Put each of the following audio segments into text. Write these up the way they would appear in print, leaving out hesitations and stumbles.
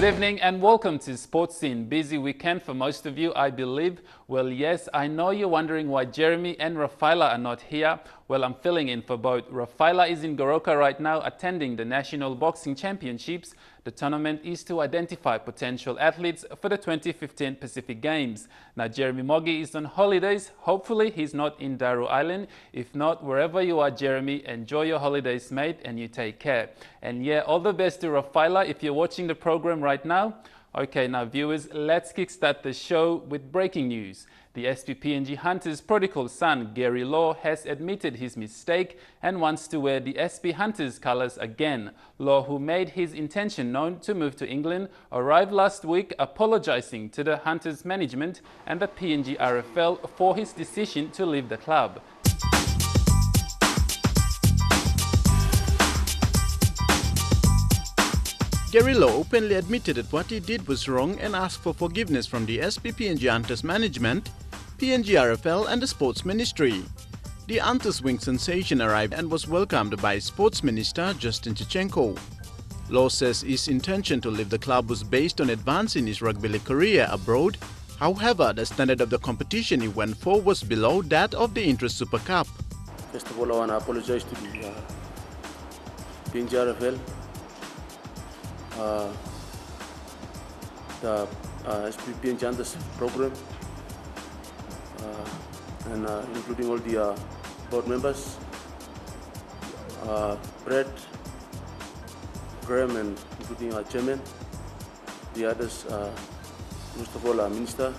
evening and welcome to Sports Scene. Busy weekend for most of you, I believe. Well, yes, I know you're wondering why Jeremy and Rafaela are not here. Well, I'm filling in for both. Rafaela is in Goroka right now attending the National Boxing Championships. The tournament is to identify potential athletes for the 2015 Pacific Games. Now, Jeremy Mogi is on holidays. Hopefully, he's not in Daru Island. If not, wherever you are, Jeremy, enjoy your holidays, mate, and you take care. And yeah, all the best to Rafaela if you're watching the program right now. Okay, now viewers, let's kickstart the show with breaking news. The PNG Hunters' prodigal son, Garry Lo, has admitted his mistake and wants to wear the SP Hunters colours again. Lo, who made his intention known to move to England, arrived last week apologising to the Hunters management and the PNG RFL for his decision to leave the club. Garry Lo openly admitted that what he did was wrong and asked for forgiveness from the PNG Hunters management, PNG RFL and the Sports Ministry. The Hunters wing sensation arrived and was welcomed by Sports Minister Justin Chichenko. Lo says his intention to leave the club was based on advancing his rugby league career abroad. However, the standard of the competition he went for was below that of the Inter-Super Cup. First of all, I want to apologize to the PNG RFL. The PNG Hunters program, and including all the board members, Brett, Graham, and including our chairman, the others, most of all our minister.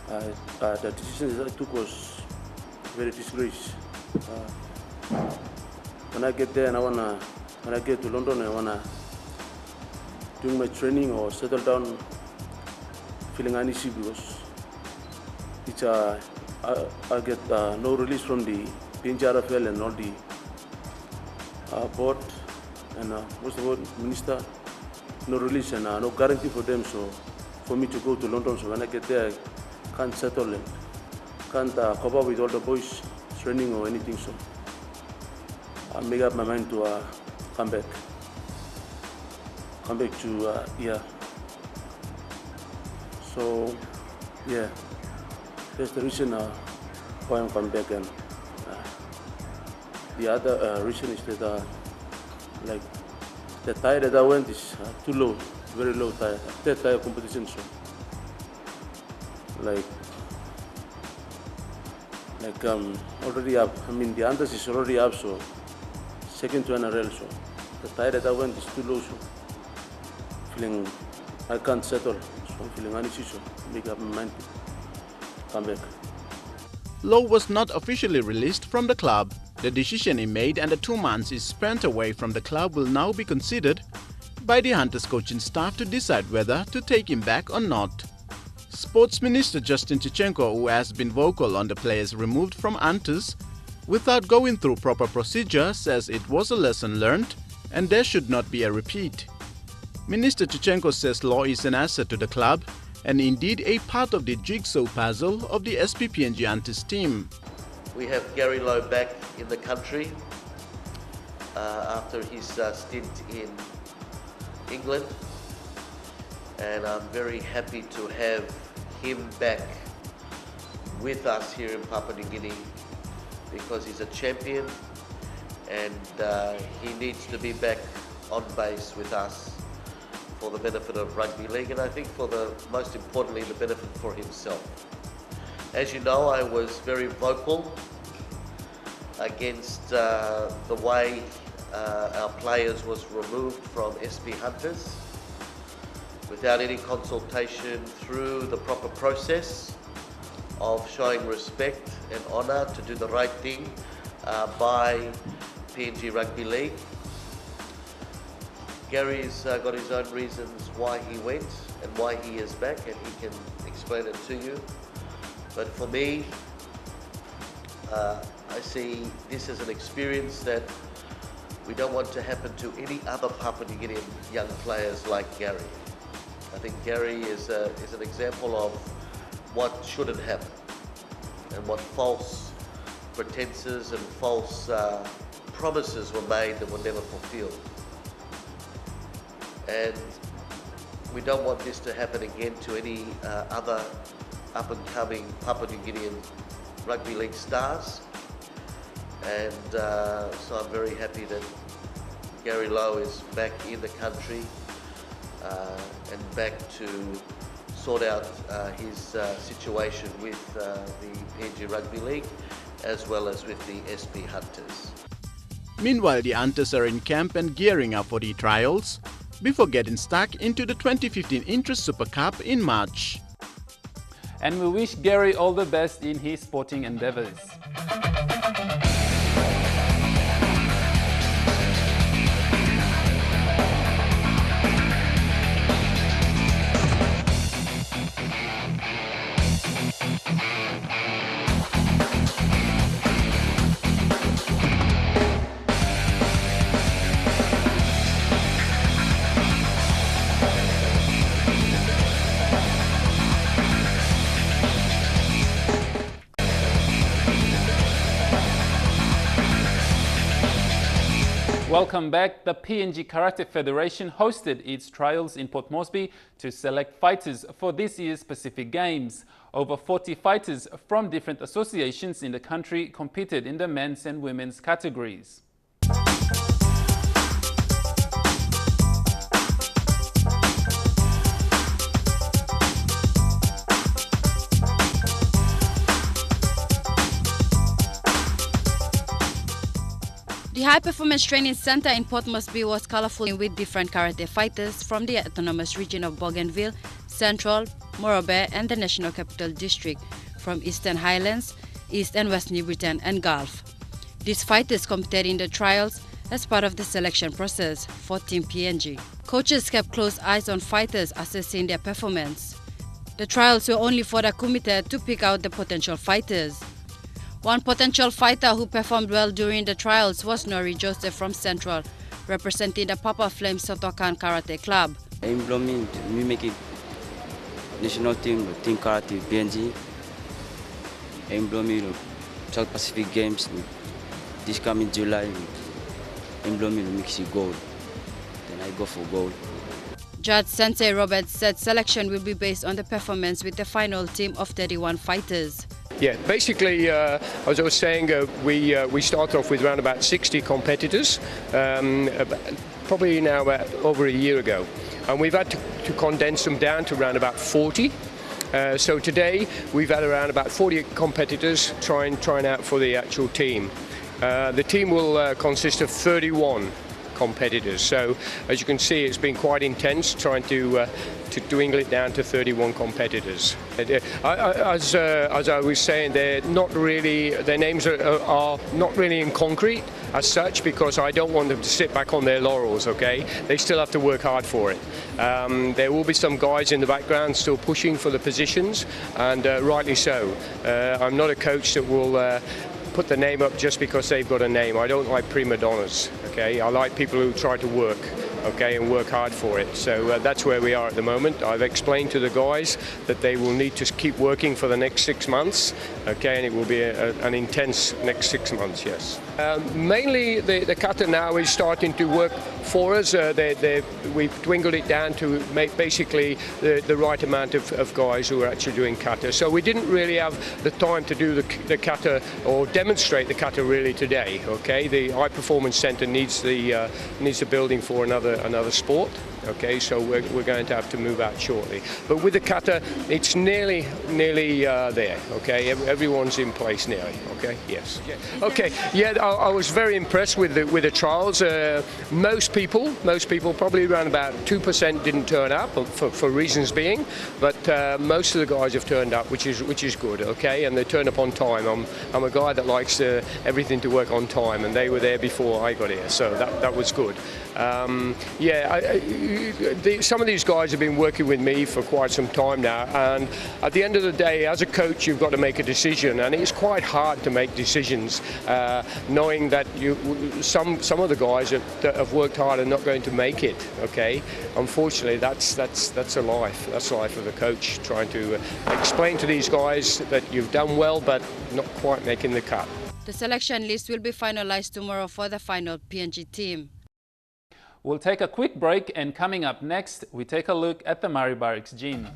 The decision that I took was very discouraged. When I get there and when I get to London, I wanna do my training or settle down, feeling uneasy because it's I get no release from the PNG RFL and all the board and most of all minister, no release and no guarantee for them. So for me to go to London, so when I get there, I can't settle and can't cope up with all the boys training or anything. So I make up my mind to come back to here. So yeah, that's the reason why I'm coming back. And the other reason is that like the tire that I went is too low, very low tire. Third tire competition, so like already up. I mean the Hunters is already up, so second to NRL, so the tire that I went is too low, so feeling I can't settle, so I'm feeling uneasy, so make up my mind to come back. Lo was not officially released from the club. The decision he made and the 2 months he spent away from the club will now be considered by the Hunters coaching staff to decide whether to take him back or not. Sports Minister Justin Chichenko, who has been vocal on the players removed from Hunters without going through proper procedure, says it was a lesson learned and there should not be a repeat. Minister Chichenko says Lo is an asset to the club and indeed a part of the jigsaw puzzle of the PNG Hunters team. We have Garry Lo back in the country after his stint in England, and I'm very happy to have him back with us here in Papua New Guinea because he's a champion and he needs to be back on base with us for the benefit of rugby league, and I think for most importantly, the benefit for himself. As you know, I was very vocal against the way our players was removed from SP Hunters without any consultation through the proper process of showing respect and honour to do the right thing by PNG Rugby League. Gary's got his own reasons why he went and why he is back, and he can explain it to you. But for me, I see this as an experience that we don't want to happen to any other Papua New Guinean young players like Garry. I think Garry is an example of what shouldn't happen and what false pretenses and false promises were made that were never fulfilled. and we don't want this to happen again to any other up-and-coming Papua New Guinean rugby league stars. And so I'm very happy that Garry Lo is back in the country and back to sort out his situation with the PNG Rugby League as well as with the SP Hunters. Meanwhile, the Hunters are in camp and gearing up for the trials before getting stuck into the 2015 Intra-Super Cup in March. And we wish Garry all the best in his sporting endeavours. Welcome back. The PNG Karate Federation hosted its trials in Port Moresby to select fighters for this year's Pacific Games. Over 40 fighters from different associations in the country competed in the men's and women's categories. The High Performance Training Center in Port Moresby was colorful with different karate fighters from the autonomous region of Bougainville, Central, Murray, and the National Capital District, from Eastern Highlands, East and West New Britain, and Gulf. These fighters competed in the trials as part of the selection process for Team PNG. Coaches kept close eyes on fighters assessing their performance. The trials were only for the committee to pick out the potential fighters. One potential fighter who performed well during the trials was Murray Joseph from Central, representing the Papa Flames Sotokan Karate Club. I'm blooming to make it national team, Team Karate PNG. I'm blooming to South Pacific Games this coming July. I'm blooming to mix it gold. Then I go for gold. Judge Sensei Roberts said selection will be based on the performance with the final team of 31 fighters. Yeah, basically, as I was saying, we start off with around about 60 competitors, probably now about over a year ago. And we've had to condense them down to around about 40. So today, we've had around about 40 competitors trying out for the actual team. The team will consist of 31 competitors. So as you can see, it's been quite intense trying to dwindle it down to 31 competitors. As I was saying, they're not really, their names are not really in concrete as such, because I don't want them to sit back on their laurels, okay? They still have to work hard for it. There will be some guys in the background still pushing for the positions, and rightly so. I'm not a coach that will put the name up just because they've got a name. I don't like prima donnas, okay? I like people who try to work, okay, and work hard for it. So that's where we are at the moment. I've explained to the guys that they will need to keep working for the next 6 months, okay, and it will be an intense next 6 months, yes. Mainly the kata now is starting to work for us. We've dwindled it down to make basically the right amount of guys who are actually doing kata. So we didn't really have the time to do the kata or demonstrate the kata really today, okay? The High Performance Centre needs the building for another sport. Okay, so we're going to have to move out shortly. But with the kata, it's nearly there. Okay, everyone's in place nearly. Okay, yes. Okay, yeah, I was very impressed with the trials. Most people, probably around about 2% didn't turn up for reasons being, but most of the guys have turned up, which is good. Okay, and they turn up on time. I'm a guy that likes everything to work on time, and they were there before I got here, so that was good. Some of these guys have been working with me for quite some time now, and at the end of the day, as a coach, you've got to make a decision, and it's quite hard to make decisions, knowing that some of the guys that have worked hard are not going to make it. Okay, unfortunately, that's a life. That's life of a coach, trying to explain to these guys that you've done well, but not quite making the cut. The selection list will be finalized tomorrow for the final PNG team. We'll take a quick break, and coming up next, we take a look at the Murray Barracks Gym.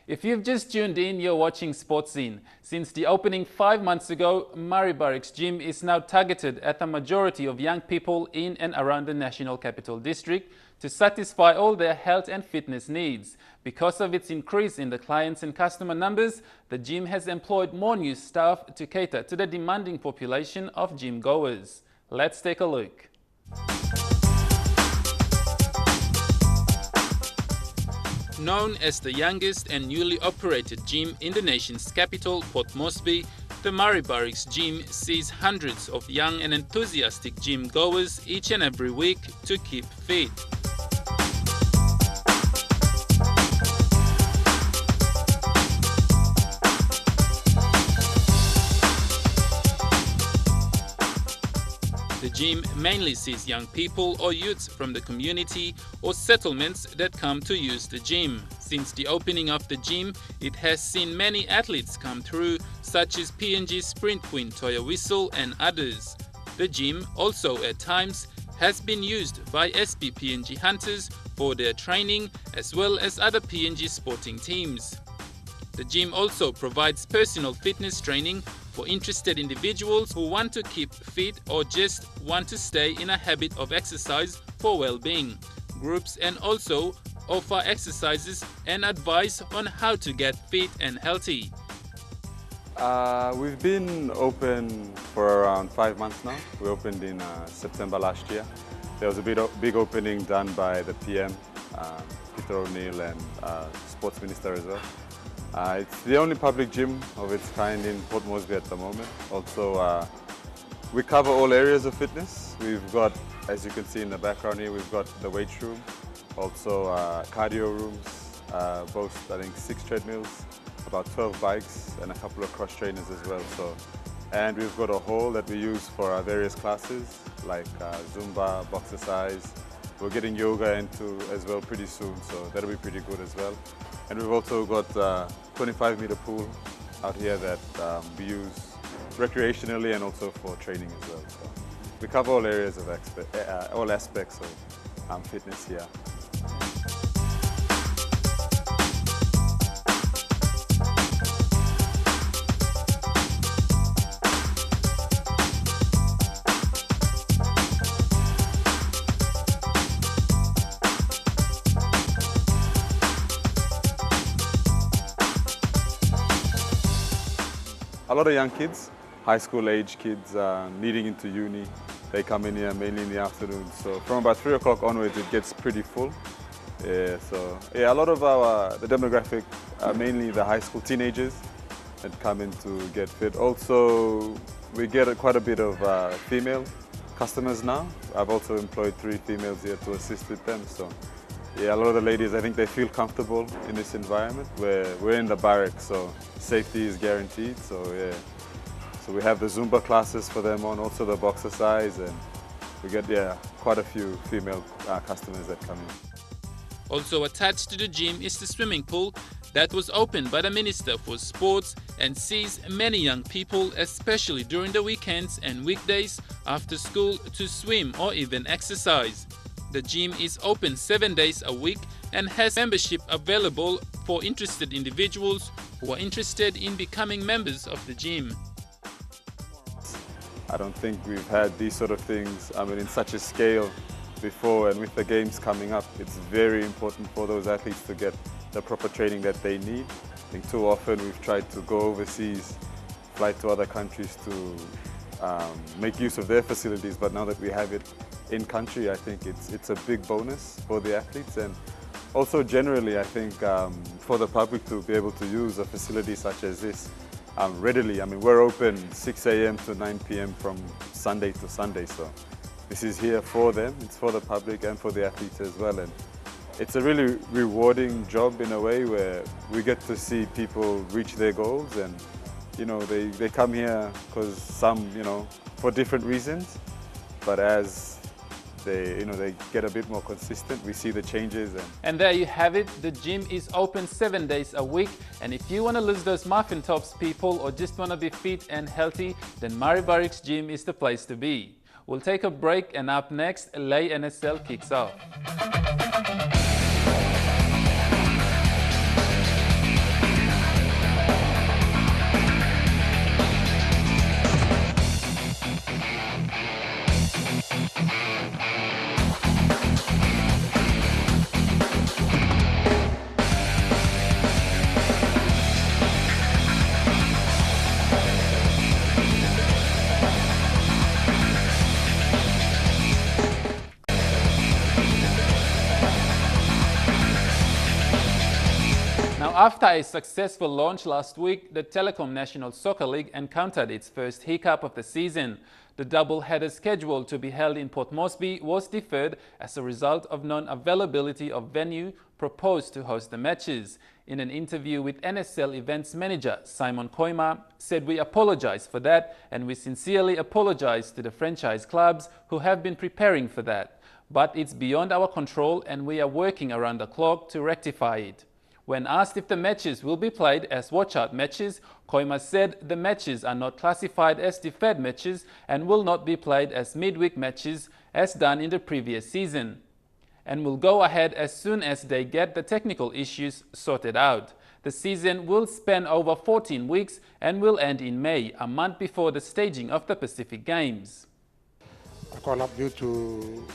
If you've just tuned in, you're watching Sports Scene. Since the opening 5 months ago, Murray Barracks Gym is now targeted at the majority of young people in and around the National Capital District to satisfy all their health and fitness needs. Because of its increase in the clients and customer numbers, the gym has employed more new staff to cater to the demanding population of gym goers. Let's take a look. Known as the youngest and newly operated gym in the nation's capital, Port Moresby, the Murray Barracks Gym sees hundreds of young and enthusiastic gym goers each and every week to keep fit. The gym mainly sees young people or youths from the community or settlements that come to use the gym. Since the opening of the gym, it has seen many athletes come through, such as PNG Sprint Queen Toya Whistle and others. The gym also at times has been used by SP PNG Hunters for their training, as well as other PNG sporting teams. The gym also provides personal fitness training for interested individuals who want to keep fit or just want to stay in a habit of exercise for well-being. Groups and also offer exercises and advice on how to get fit and healthy. We've been open for around 5 months now. We opened in September last year. There was a big opening done by the PM, Peter O'Neill, and Sports Minister as well. It's the only public gym of its kind in Port Moresby at the moment. Also, we cover all areas of fitness. We've got, as you can see in the background here, we've got the weight room, also cardio rooms, both I think 6 treadmills, about 12 bikes, and a couple of cross trainers as well. And we've got a hall that we use for our various classes, like Zumba, boxercise. We're getting yoga into as well pretty soon, so that'll be pretty good as well. And we've also got a 25-meter pool out here that we use recreationally and also for training as well. So we cover all areas of all aspects of fitness here. A lot of young kids, high school age kids leading into uni, they come in here mainly in the afternoon. So from about 3 o'clock onwards, it gets pretty full. A lot of the demographic are mainly the high school teenagers that come in to get fit. Also, we get quite a bit of female customers now. I've also employed 3 females here to assist with them. So yeah, a lot of the ladies, I think they feel comfortable in this environment where we're in the barracks, so safety is guaranteed. So yeah, so we have the Zumba classes for them on, also the boxercise, and we get quite a few female customers that come in. Also attached to the gym is the swimming pool that was opened by the Minister for Sports and sees many young people, especially during the weekends and weekdays after school, to swim or even exercise. The gym is open 7 days a week and has membership available for interested individuals who are interested in becoming members of the gym. I don't think we've had these sort of things, in such a scale before, and with the games coming up, it's very important for those athletes to get the proper training that they need. I think too often we've tried to go overseas, fly to other countries to make use of their facilities, but now that we have it in country, I think it's a big bonus for the athletes, and also generally I think for the public to be able to use a facility such as this readily. I mean, we're open 6 a.m. to 9 p.m. from Sunday to Sunday, so this is here for them. It's for the public and for the athletes as well. And it's a really rewarding job in a way where we get to see people reach their goals, and they come here because some, for different reasons, but as they get a bit more consistent, we see the changes. And there you have it. The gym is open 7 days a week, and if you want to lose those muffin tops, people, or just want to be fit and healthy, then Murray Barracks Gym is the place to be. We'll take a break, and up next, Lay NSL kicks off. After a successful launch last week, the Telikom National Soccer League encountered its first hiccup of the season. The double-header scheduled to be held in Port Moresby was deferred as a result of non-availability of venue proposed to host the matches. In an interview with NSL events manager Simon Koima said, "We apologize for that, and we sincerely apologize to the franchise clubs who have been preparing for that. But it's beyond our control, and we are working around the clock to rectify it." When asked if the matches will be played as watch-out matches, Koima said the matches are not classified as deferred matches and will not be played as midweek matches as done in the previous season, and will go ahead as soon as they get the technical issues sorted out. The season will span over 14 weeks and will end in May, a month before the staging of the Pacific Games. I call up due to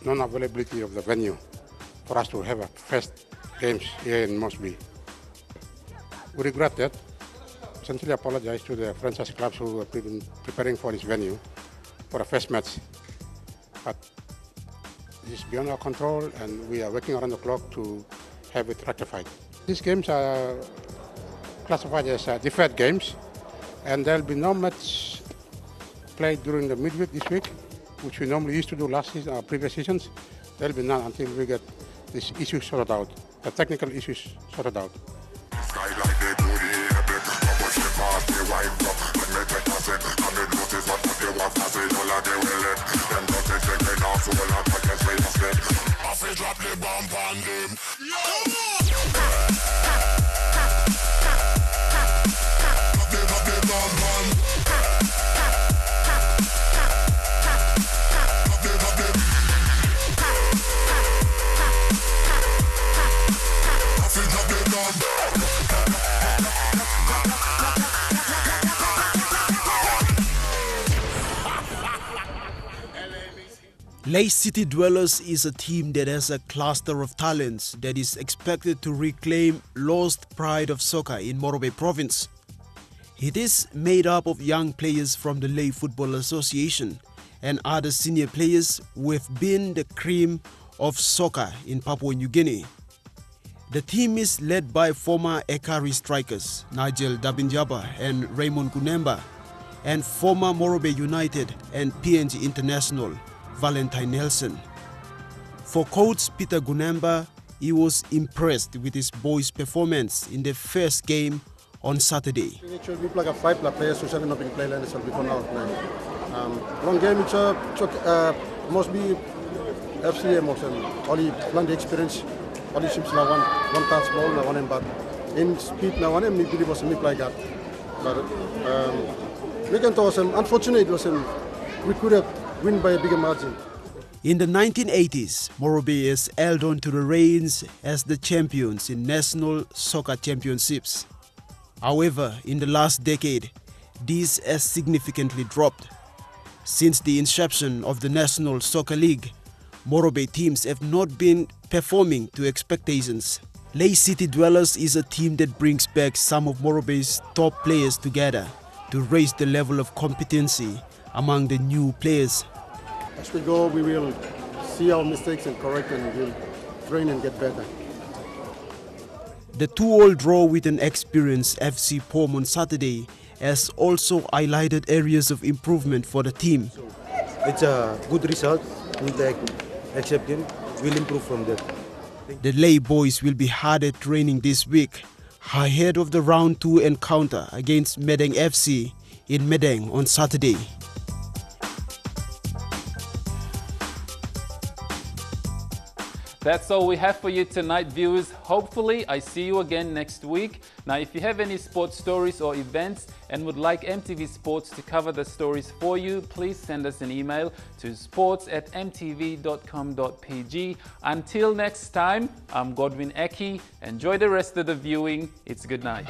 non-availability of the venue for us to have a first games here in Moresby. We regret that. Sincerely apologize to the franchise clubs who have been preparing for this venue for a first match. But this is beyond our control, and we are working around the clock to have it rectified. These games are classified as deferred games, and there will be no match played during the midweek this week, which we normally used to do last season, previous seasons. There will be none until we get these issues sorted out, the technical issues sorted out. Lay City Dwellers is a team that has a cluster of talents that is expected to reclaim lost pride of soccer in Morobe province. It is made up of young players from the Lay Football Association and other senior players who have been the cream of soccer in Papua New Guinea. The team is led by former Ekari strikers Nigel Dabinjaba and Raymond Kunemba, and former Morobe United and PNG International Valentine Nelson. For coach Peter Gunemba, he was impressed with his boys' performance in the first game on Saturday. Actually, we play 5 players who have not been playing NSL before now. Long game, it's must be FCM or only plenty experience. Only ships now one touch ball, now one but in speed now one me believe was me play that. But we can tell him unfortunately it was we could have win by a bigger margin. In the 1980s, Morobe has held on to the reins as the champions in national soccer championships. However, in the last decade, this has significantly dropped. Since the inception of the National Soccer League, Morobe teams have not been performing to expectations. Lay City Dwellers is a team that brings back some of Morobe's top players together to raise the level of competency among the new players. As we go, we will see our mistakes and correct, and we'll train and get better. The 2-2 draw with an experienced FC Pom on Saturday has also highlighted areas of improvement for the team. It's a good result. We accept him. We'll improve from that. The Lay boys will be hard at training this week, ahead of the round 2 encounter against Medang FC in Medang on Saturday. That's all we have for you tonight, viewers. Hopefully, I see you again next week. Now, if you have any sports stories or events and would like MTV Sports to cover the stories for you, please send us an email to sports@mtv.com.pg. Until next time, I'm Godwin Eki. Enjoy the rest of the viewing. It's good night.